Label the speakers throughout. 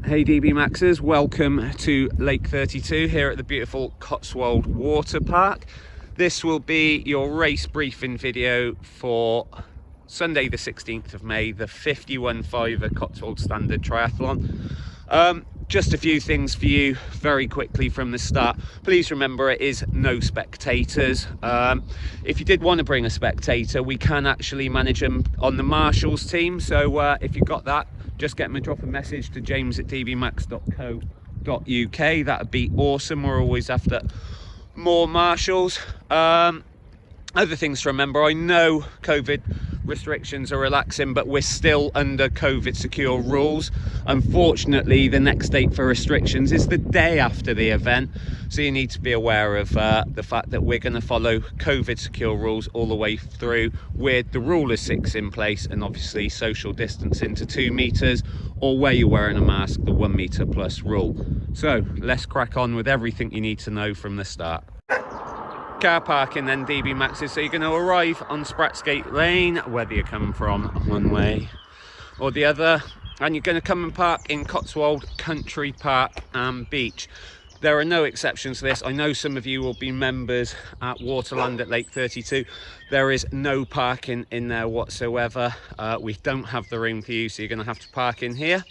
Speaker 1: Hey DB Maxers, welcome to Lake 32 here at the beautiful Cotswold Water Park. This will be your race briefing video for Sunday the 16th of May, the 51fiver Cotswold Standard Triathlon. Just a few things for you very quickly from the start. Please remember it is no spectators. If you did want to bring a spectator, we can actually manage them on the Marshals team. So if you've got that, just get them to drop a message to james@dbmax.co.uk. That'd be awesome. We're always after more Marshals. Other things to remember, I know COVID restrictions are relaxing, but we're still under COVID secure rules. Unfortunately, the next date for restrictions is the day after the event, so you need to be aware of the fact that we're going to follow COVID secure rules all the way through, with the rule of 6 in place, and obviously social distancing to 2 meters, or where you're wearing a mask, the 1 meter plus rule. So let's crack on with everything you need to know from the start. Car parking then, DB Maxes. So you're going to arrive on Spratsgate Lane, whether you're coming from one way or the other, and you're going to come and park in Cotswold Country Park and Beach. There are no exceptions to this. I know some of you will be members at Waterland at Lake 32. There is no parking in there whatsoever. We don't have the room for you, so you're going to have to park in here.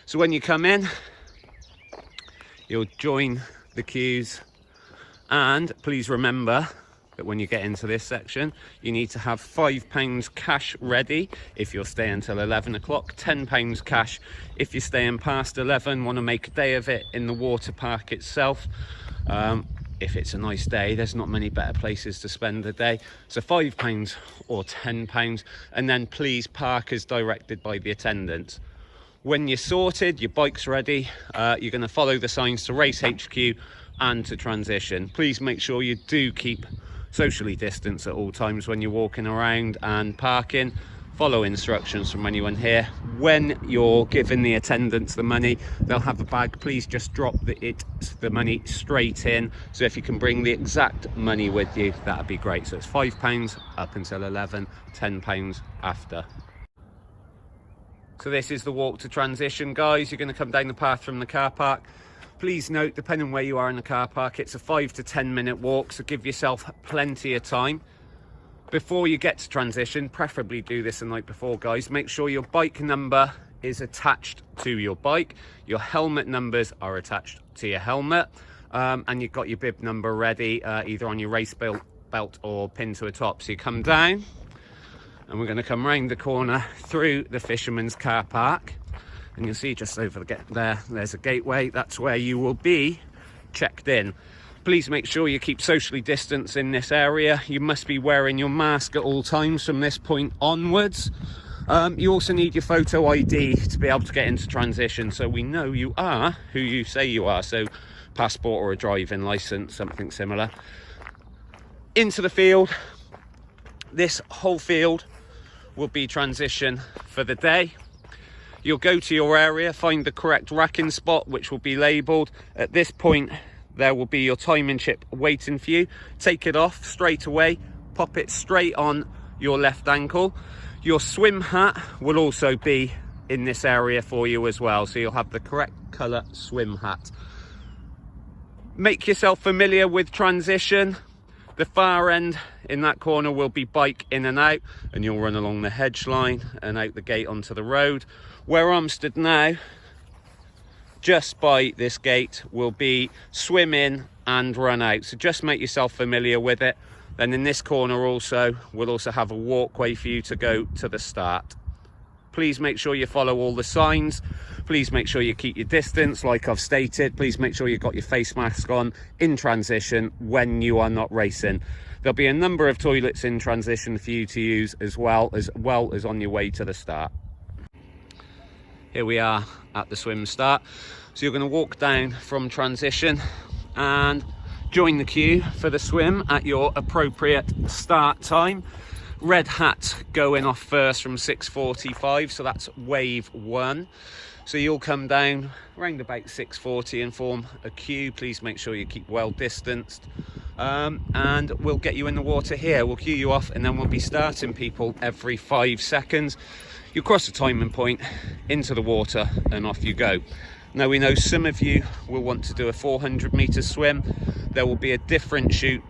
Speaker 1: So when you come in, you'll join the queues. And please remember that when you get into this section, you need to have £5 cash ready if you're staying till 11 o'clock, £10 cash if you're staying past 11, want to make a day of it in the water park itself. If it's a nice day, there's not many better places to spend the day. So £5 or £10, and then please park as directed by the attendants. When you're sorted, your bike's ready, you're going to follow the signs to Race HQ and to transition. Please make sure you do keep socially distanced at all times when you're walking around and parking. Follow instructions from anyone here. When you're giving the attendants the money, they'll have a bag. Please just drop the money straight in. So if you can bring the exact money with you, that'd be great. So it's £5 up until 11, £10 after. So this is the walk to transition, guys. You're going to come down the path from the car park. Please note, depending on where you are in the car park, it's a 5 to 10 minute walk, so give yourself plenty of time. Before you get to transition, preferably do this the night before, guys, make sure your bike number is attached to your bike, your helmet numbers are attached to your helmet, and you've got your bib number ready, either on your race belt or pinned to a top. So you come down, and we're going to come round the corner through the Fisherman's car park. And you'll see just over the gate there's a gateway. That's where you will be checked in. Please make sure you keep socially distanced in this area. You must be wearing your mask at all times from this point onwards. You also need your photo ID to be able to get into transition, so we know you are who you say you are. So passport or a driving license, something similar. Into the field. This whole field will be transition for the day. You'll go to your area, find the correct racking spot, which will be labelled. At this point, there will be your timing chip waiting for you. Take it off straight away, pop it straight on your left ankle. Your swim hat will also be in this area for you as well, so you'll have the correct colour swim hat. Make yourself familiar with transition. The far end in that corner will be bike in and out, and you'll run along the hedge line and out the gate onto the road. Where I'm stood now, just by this gate, will be swim in and run out. So just make yourself familiar with it. Then in this corner also, we'll also have a walkway for you to go to the start. Please make sure you follow all the signs. Please make sure you keep your distance, like I've stated. Please make sure you've got your face mask on in transition when you are not racing. There'll be a number of toilets in transition for you to use as well as on your way to the start. Here we are at the swim start. So you're going to walk down from transition and join the queue for the swim at your appropriate start time. Red hat going off first from 6:45, so that's wave 1. So you'll come down around about 6:40 and form a queue. Please make sure you keep well distanced. And we'll get you in the water here. We'll queue you off, and then we'll be starting people every 5 seconds. You cross the timing point, into the water, and off you go. Now, we know some of you will want to do a 400-meter swim. There will be a different chute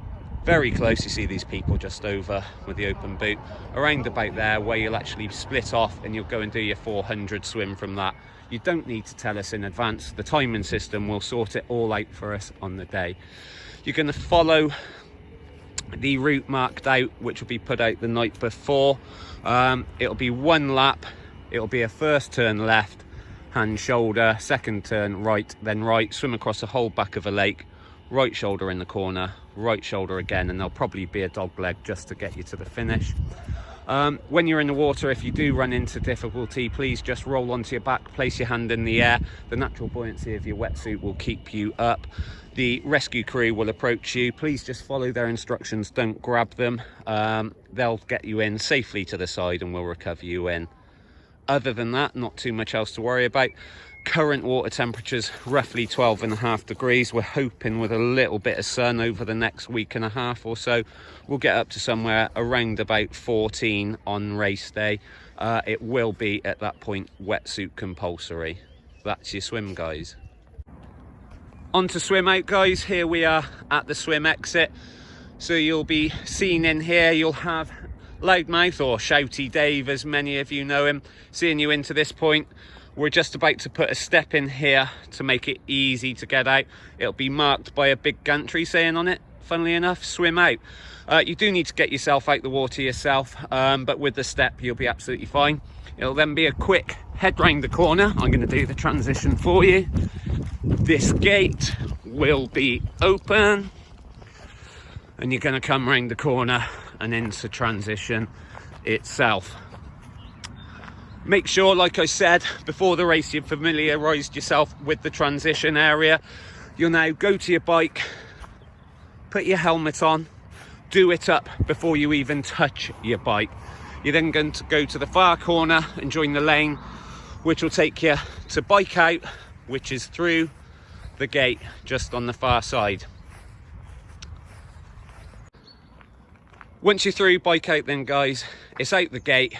Speaker 1: very close. You see these people just over with the open boot, around about there, where you'll actually split off and you'll go and do your 400 swim from that. You don't need to tell us in advance. The timing system will sort it all out for us on the day. You're going to follow the route marked out, which will be put out the night before. It'll be one lap. It'll be a first turn left, hand shoulder, second turn right, then right, swim across the whole back of a lake, right shoulder in the corner, right shoulder again, and there'll probably be a dog leg just to get you to the finish. When you're in the water, if you do run into difficulty, please just roll onto your back, place your hand in the air. The natural buoyancy of your wetsuit will keep you up. The rescue crew will approach you. Please just follow their instructions, don't grab them. They'll get you in safely to the side and will recover you in. Other than that, not too much else to worry about. Current water temperatures roughly 12.5 degrees. We're hoping with a little bit of sun over the next week and a half or so, we'll get up to somewhere around about 14 on race day. It will be at that point wetsuit compulsory. That's your swim, guys. On to swim out, guys. Here we are at the swim exit. So you'll be seen in here. You'll have Loudmouth, or Shouty Dave as many of you know him, seeing you into this point. We're just about to put a step in here to make it easy to get out. It'll be marked by a big gantry saying on it, funnily enough, swim out. You do need to get yourself out the water yourself, but with the step you'll be absolutely fine. It'll then be a quick head round the corner. I'm going to do the transition for you. This gate will be open and you're going to come round the corner and into transition itself. Make sure, like I said before the race, you've familiarised yourself with the transition area. You'll now go to your bike, put your helmet on, do it up before you even touch your bike. You're then going to go to the far corner and join the lane, which will take you to bike out, which is through the gate just on the far side. Once you're through bike out then, guys, it's out the gate,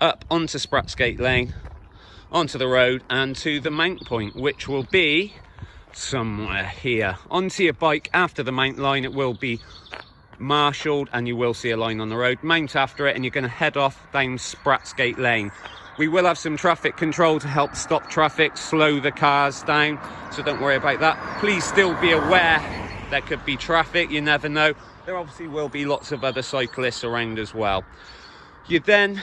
Speaker 1: up onto Spratsgate Lane, onto the road and to the mount point, which will be somewhere here. Onto your bike after the mount line, it will be marshalled and you will see a line on the road. Mount after it and you're going to head off down Spratsgate Lane. We will have some traffic control to help stop traffic, slow the cars down, so don't worry about that. Please still be aware there could be traffic, you never know. There obviously will be lots of other cyclists around as well. You then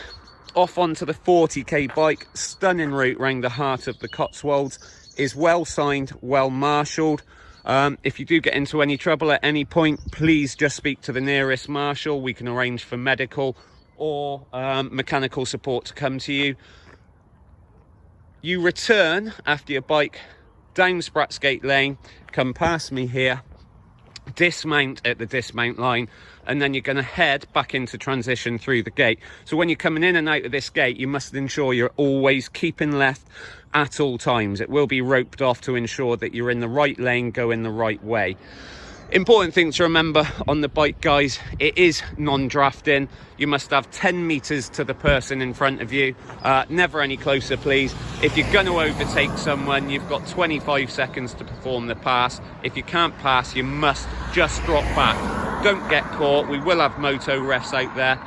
Speaker 1: off onto the 40k bike. Stunning route around the heart of the Cotswolds. Is well signed, well marshalled. If you do get into any trouble at any point, please just speak to the nearest marshal. We can arrange for medical or mechanical support to come to you. You return after your bike down Spratsgate Lane, come past me here, dismount at the dismount line, and then you're going to head back into transition through the gate. So when you're coming in and out of this gate, you must ensure you're always keeping left at all times. It will be roped off to ensure that you're in the right lane, going the right way. Important thing to remember on the bike, guys, it is non-drafting. You must have 10 meters to the person in front of you, never any closer, please. If you're going to overtake someone, you've got 25 seconds to perform the pass. If you can't pass, you must just drop back. Don't get caught. We will have moto refs out there.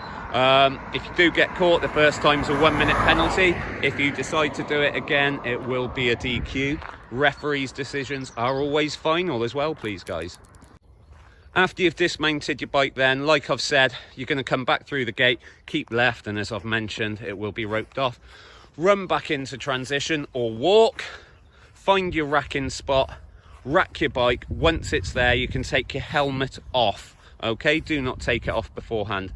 Speaker 1: If you do get caught, the first time's a 1 minute penalty. If you decide to do it again, it will be a DQ. Referees' decisions are always final as well, please, guys. After you've dismounted your bike then, like I've said, you're going to come back through the gate, keep left, and as I've mentioned, it will be roped off. Run back into transition or walk, find your racking spot, rack your bike. Once it's there, you can take your helmet off, okay? Do not take it off beforehand.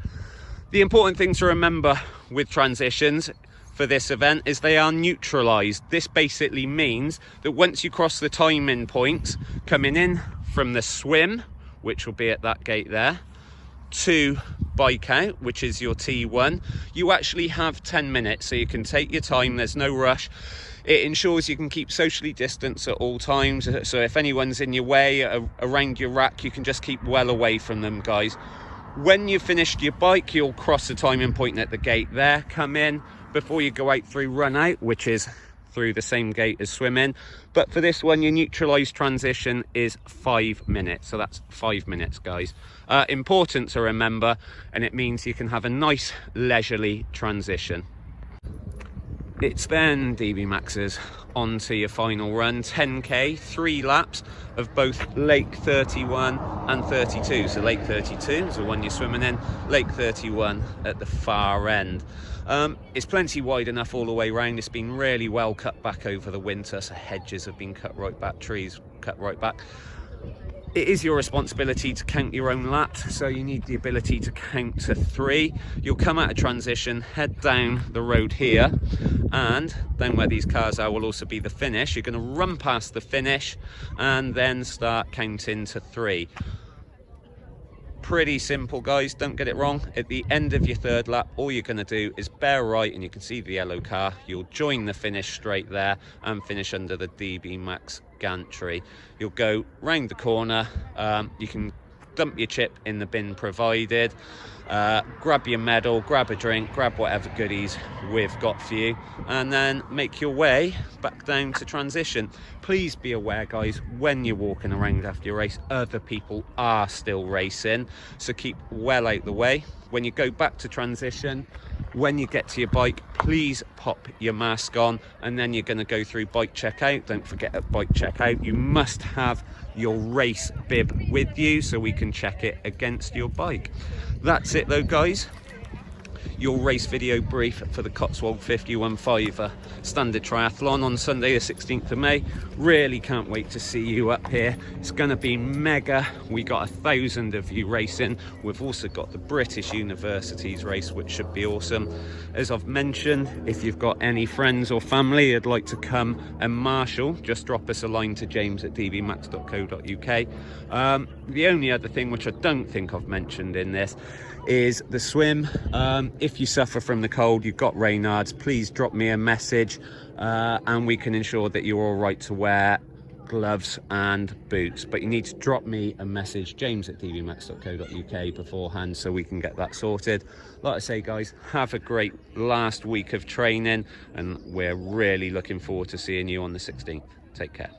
Speaker 1: The important thing to remember with transitions for this event is they are neutralised. This basically means that once you cross the timing points, coming in from the swim, which will be at that gate there, to bike out, which is your T1, you actually have 10 minutes, so you can take your time, there's no rush. It ensures you can keep socially distanced at all times, so if anyone's in your way around your rack, you can just keep well away from them, guys. When you've finished your bike, you'll cross the timing point at the gate there, come in, before you go out through run out, which is through the same gate as swim in. But for this one, your neutralized transition is 5 minutes. So that's 5 minutes, guys. Important to remember, and it means you can have a nice leisurely transition. It's then DB Maxes on to your final run, 10k, 3 laps of both Lake 31 and 32. So Lake 32 is the one you're swimming in, Lake 31 at the far end. It's plenty wide enough all the way around. It's been really well cut back over the winter, so hedges have been cut right back, trees cut right back. It is your responsibility to count your own laps, so you need the ability to count to 3. You'll come out of transition, head down the road here, and then where these cars are will also be the finish. You're going to run past the finish and then start counting to 3. Pretty simple, guys, don't get it wrong. At the end of your 3rd lap, all you're going to do is bear right, and you can see the yellow car. You'll join the finish straight there and finish under the DB Max gantry. You'll go round the corner. You can dump your chip in the bin provided, grab your medal, grab a drink, grab whatever goodies we've got for you, and then make your way back down to transition. Please be aware, guys, when you're walking around after your race, other people are still racing, so keep well out the way. When you go back to transition, when you get to your bike, please pop your mask on, and then you're going to go through bike checkout. Don't forget at bike checkout you must have your race bib with you so we can check it against your bike. That's it though, guys. Your race video brief for the Cotswold 51fiver standard triathlon on Sunday the 16th of May. Really can't wait to see you up here. It's going to be mega. We got 1,000 of you racing. We've also got the British Universities race, which should be awesome. As I've mentioned, if you've got any friends or family who'd like to come and marshal, just drop us a line to james@dbmax.co.uk. The only other thing which I don't think I've mentioned in this is the swim. If you suffer from the cold, you've got Reynards, please drop me a message and we can ensure that you're all right to wear gloves and boots. But you need to drop me a message, james@dbmax.co.uk, beforehand so we can get that sorted. Like I say, guys, have a great last week of training, and we're really looking forward to seeing you on the 16th. Take care.